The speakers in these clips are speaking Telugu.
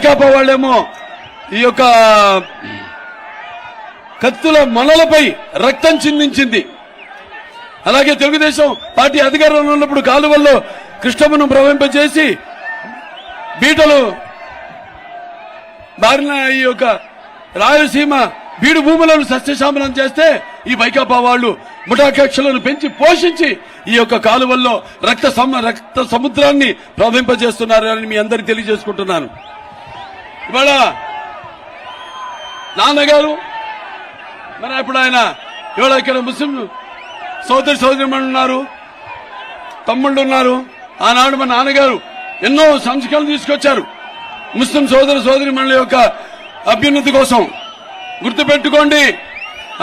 వైకాపా వాళ్ళేమో ఈ యొక్క కత్తుల మొనలపై రక్తం చిందించింది. అలాగే తెలుగుదేశం పార్టీ అధికారంలో ఉన్నప్పుడు కాలువల్లో కృష్ణమ్మను ప్రవహింపజేసి బీటలు బారిన ఈ యొక్క రాయలసీమ బీడు భూములను సస్యశామలం చేస్తే ఈ వైకాపా వాళ్ళు ముఠాకక్షలను పెంచి పోషించి ఈ యొక్క కాలువల్లో రక్త సముద్రాన్ని ప్రవహింపజేస్తున్నారు అని మీ అందరికీ తెలియజేసుకుంటున్నాను. ఇవాళ నాన్నగారు మరి ఇప్పుడు ఆయన ఇవాళ ఇక్కడ ముస్లిం సోదరిమణులు ఉన్నారు, తమ్ముళ్ళు ఉన్నారు. ఆనాడు మా నాన్నగారు ఎన్నో సంస్కరణలు తీసుకొచ్చారు ముస్లిం సోదరిమణుల యొక్క అభ్యున్నతి కోసం. గుర్తుపెట్టుకోండి,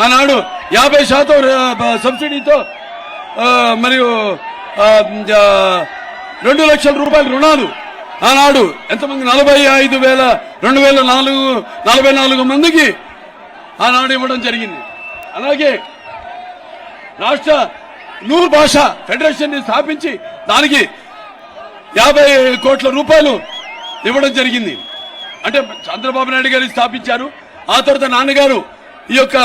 ఆనాడు 50% సబ్సిడీతో మరియు 2 లక్షల రూపాయల రుణాలు ఆనాడు ఎంతమంది 45,244 మందికి ఆనాడు ఇవ్వడం జరిగింది. అలాగే రాష్ట్ర నూరు భాష ఫెడరేషన్ ని స్థాపించి దానికి 50 కోట్ల రూపాయలు ఇవ్వడం జరిగింది. అంటే చంద్రబాబు నాయుడు గారు స్థాపించారు. ఆ తర్వాత నాన్నగారు ఈ యొక్క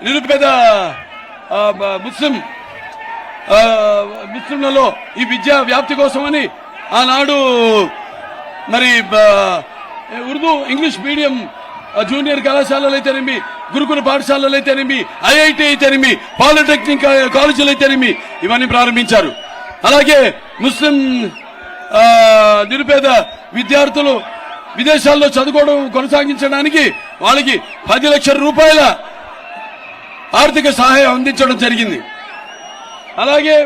నిరుపేద ముస్లింలలో ఈ విద్యా వ్యాప్తి కోసమని ఆనాడు మరి ఉర్దూ ఇంగ్లీష్ మీడియం జూనియర్ కళాశాలలు అయితేనేమి, గురుకుల పాఠశాలలు అయితేనేమి, ఐఐటి అయితేనేమి, పాలిటెక్నిక్ కాలేజీలు అయితేనేమి ఇవన్నీ ప్రారంభించారు. అలాగే ముస్లిం నిరుపేద విద్యార్థులు విదేశాల్లో చదువుకోవడం కొనసాగించడానికి వాళ్ళకి 10 లక్షల రూపాయల ఆర్థిక సహాయం అందించడం జరిగింది. అలాగే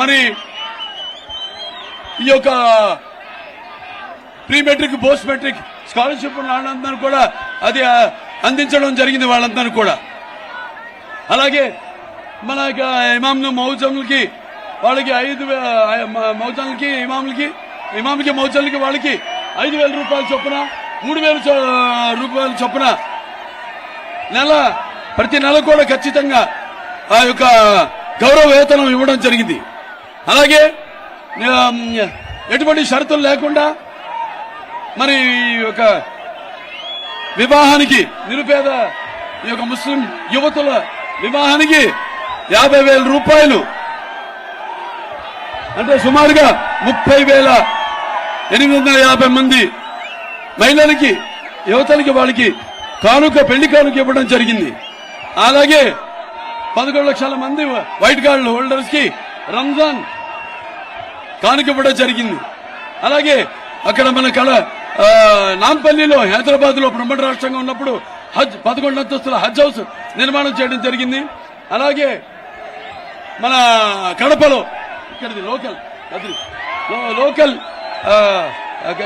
మరి ఈ యొక్క pre matric post matric scholarship వాళ్ళందరూ కూడా అది అందించడం జరిగింది వాళ్ళందరూ కూడా. అలాగే మన ఇమాంలు మౌజంలకి వాళ్ళకి ఇమాంకి మౌజంలకి వాళ్ళకి 5,000 రూపాయల చొప్పున 3,000 రూపాయల చొప్పున ప్రతి నెల కూడా ఖచ్చితంగా ఆ యొక్క గౌరవ వేతనం ఇవ్వడం జరిగింది. అలాగే ఎటువంటి షరతులు లేకుండా మరి యొక్క వివాహానికి నిరుపేద ఈ యొక్క ముస్లిం యువతుల వివాహానికి 50,000 రూపాయలు అంటే సుమారుగా 30,850 మంది మహిళలకి యువతలకి వాళ్ళకి పెళ్లి కానుక ఇవ్వడం జరిగింది. అలాగే 11 లక్షల మంది వైట్ కార్డు హోల్డర్స్ కి రంజాన్ కానుక ఇవ్వడం జరిగింది. అలాగే అక్కడ మన నాంపల్లిలో హైదరాబాద్ లో ఉమ్మడి రాష్ట్రంగా ఉన్నప్పుడు 11 అంతస్తుల హజ్ హౌస్ నిర్మాణం చేయడం జరిగింది. అలాగే మన కడపలో ఇక్కడ లోకల్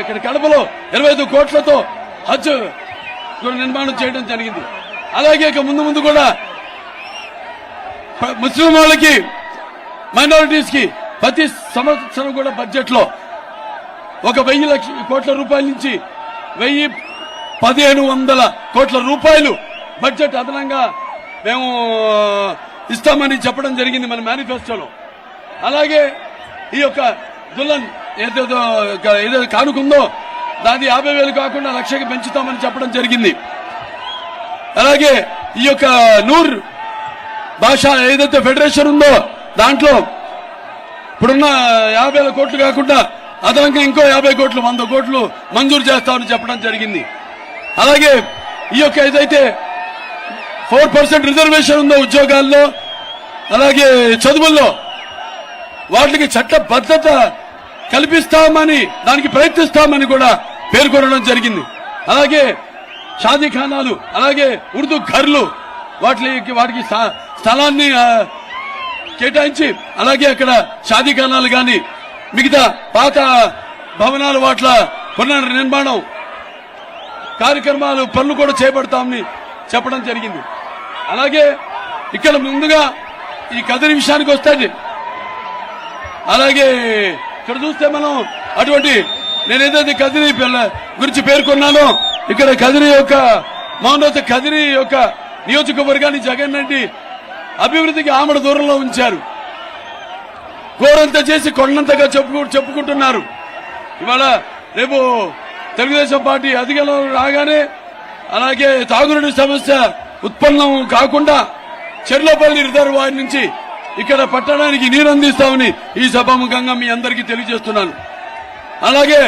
ఇక్కడ కడపలో 25 కోట్లతో హజ్ నిర్మాణం చేయడం జరిగింది. అలాగే ఇక ముందు కూడా ముస్లిం వాళ్ళకి మైనారిటీస్ కి ప్రతి సంవత్సరం కూడా బడ్జెట్ లో 1,000 కోట్ల రూపాయల నుంచి 1,100 కోట్ల రూపాయలు బడ్జెట్ అదనంగా మేము ఇస్తామని చెప్పడం జరిగింది మన మేనిఫెస్టోలో. అలాగే ఈ యొక్క దుల్హన్ ఏదో కానుకుందో దాది 50,000 కాకుండా 1,00,000కి పెంచుతామని చెప్పడం జరిగింది. అలాగే ఈ యొక్క నూర్ భాష ఏదైతే ఫెడరేషన్ ఉందో దాంట్లో ఇప్పుడున్న 50,000 కోట్లు కాకుండా అదనంగా ఇంకో 50 కోట్లు 100 కోట్లు మంజూరు చేస్తామని చెప్పడం జరిగింది. అలాగే ఈ యొక్క ఏదైతే 4% రిజర్వేషన్ ఉందో ఉద్యోగాల్లో అలాగే చదువుల్లో వాటికి చట్టబద్ధత కల్పిస్తామని దానికి ప్రయత్నిస్తామని కూడా పేర్కొనడం జరిగింది. అలాగే షాదీఖానాలు అలాగే ఉర్దూ ఘర్లు వాటికి స్థలాన్ని కేటాయించి అలాగే అక్కడ షాదీఖానాలు గాని మిగతా పాత భవనాలు వాట్ల పునర్నిర్మాణం కార్యక్రమాలు పనులు కూడా చేపడతామని చెప్పడం జరిగింది. అలాగే ఇక్కడ ముందుగా ఈ కదిరి విషయానికి వస్తే అలాగే ఇక్కడ చూస్తే మనం అటువంటి నేనేదైతే కదిరి గురించి పేర్కొన్నానో ఇక్కడ కదిరి యొక్క మౌనత కదిరి యొక్క నియోజకవర్గాన్ని జగన్ రెడ్డి అభివృద్ధికి ఆమడ దూరంలో ఉంచారు. గోరంత చేసి కొండంతగా చెప్పుకుంటున్నారు. ఇవాళ రేపు తెలుగుదేశం పార్టీ అధికారంలో రాగానే అలాగే తాగునీటి సమస్య ఉత్పన్నం కాకుండా చెర్లపల్లి రిజర్వాయర్ నుంచి ఇక్కడ పట్టణానికి నీరు అందిస్తామని ఈ సభాముఖంగా మీ అందరికీ తెలియజేస్తున్నాను. అలాగే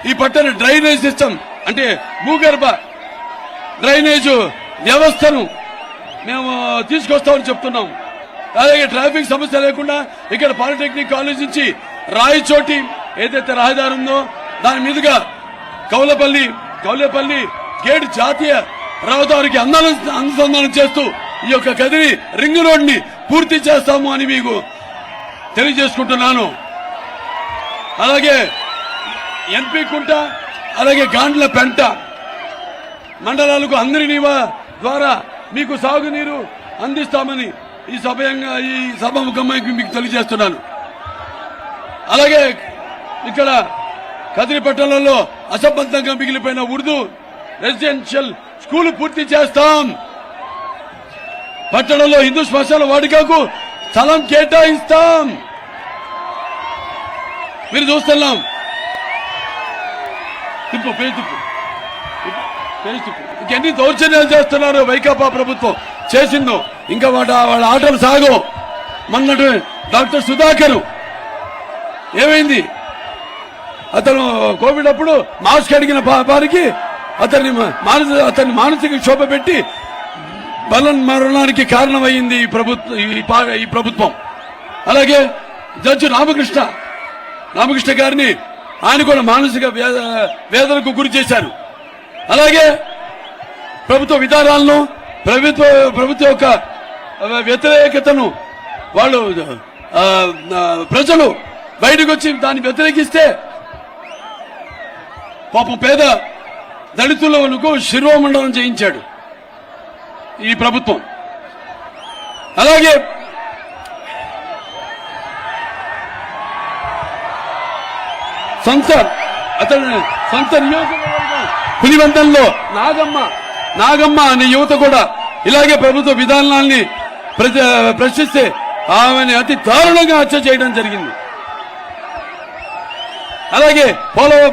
ఈ పట్టణ డ్రైనేజ్ సిస్టమ్ అంటే భూగర్భ డ్రైనేజ్ వ్యవస్థను మేము తీసుకొస్తామని చెప్తున్నాం. అలాగే ట్రాఫిక్ సమస్య లేకుండా ఇక్కడ పాలిటెక్నిక్ కాలేజ్ నుంచి రాయచోటి ఏదైతే రహదారి ఉందో దాని మీదుగా కౌలేపల్లి గేట్ జాతీయ రహదారికి అనుసంధానం చేస్తూ ఈ యొక్క కదిరి రింగ్ రోడ్ ని పూర్తి చేస్తాము అని మీకు తెలియజేసుకుంటున్నాను. అలాగే ఎన్పి కుంట అలాగే గాండ్ల పెంట మండలాలకు అందరి ద్వారా మీకు సాగునీరు అందిస్తామని ఈ సభాముఖంగా మీకు తెలియజేస్తున్నాను. అలాగే ఇక్కడ కదిరి పట్టణంలో అసంబద్ధంగా మిగిలిపోయిన ఉర్దూ రెసిడెన్షియల్ స్కూల్ పూర్తి చేస్తాం. పట్టణంలో హిందూ శ్మశాన వాటికకు స్థలం కేటాయిస్తాం. మీరు చూస్తున్నాం ఎన్ని దౌర్జన్యాలు చేస్తున్నారు వైకాపా ప్రభుత్వం చేసిందో. ఇంకా వాళ్ళ ఆటలు సాగో. మొన్నటి డాక్టర్ సుధాకర్ ఏమైంది? అతను కోవిడ్ అప్పుడు మాస్క్ అడిగిన వారికి అతన్ని మానసిక క్షోభ పెట్టి బలం మరణానికి కారణమైంది ఈ ప్రభుత్వం. అలాగే జడ్జి రామకృష్ణ గారిని ఆయన కూడా మానసిక వేదనకు గురి చేశారు. అలాగే ప్రభుత్వ విధానాలను ప్రభుత్వ యొక్క వ్యతిరేకతను వాళ్ళు ప్రజలు బయటకు వచ్చి దాన్ని వ్యతిరేకిస్తే పాపం పేద దళితులకు శిరోమండలం చేయించాడు ఈ ప్రభుత్వం. అలాగే సంత నియోజకవర్గం పులివంతంలో నాగమ్మ అనే యువత కూడా ఇలాగే ప్రభుత్వ విధానాల్ని ప్రశ్నిస్తే ఆమెను అతి దారుణంగా హత్య చేయడం జరిగింది. అలాగే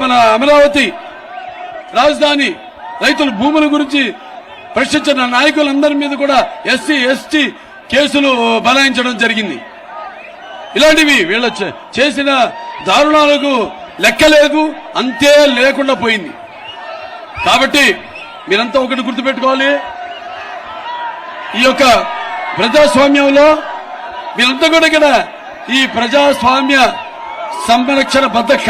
మన అమరావతి రాజధాని రైతుల భూముల గురించి ప్రశ్నించిన నాయకులందరి మీద కూడా ఎస్సీ ఎస్టీ కేసులు బనాయించడం జరిగింది. ఇలాంటివి వీళ్ళ చేసిన దారుణాలకు లెక్కలేదు, అంతే లేకుండా పోయింది. కాబట్టి మీరంతా ఒకటి గుర్తుపెట్టుకోవాలి, ఈ యొక్క ప్రజాస్వామ్యంలో మీరంతా కూడా ఇక్కడ ఈ ప్రజాస్వామ్య సంరక్షణ బద్ద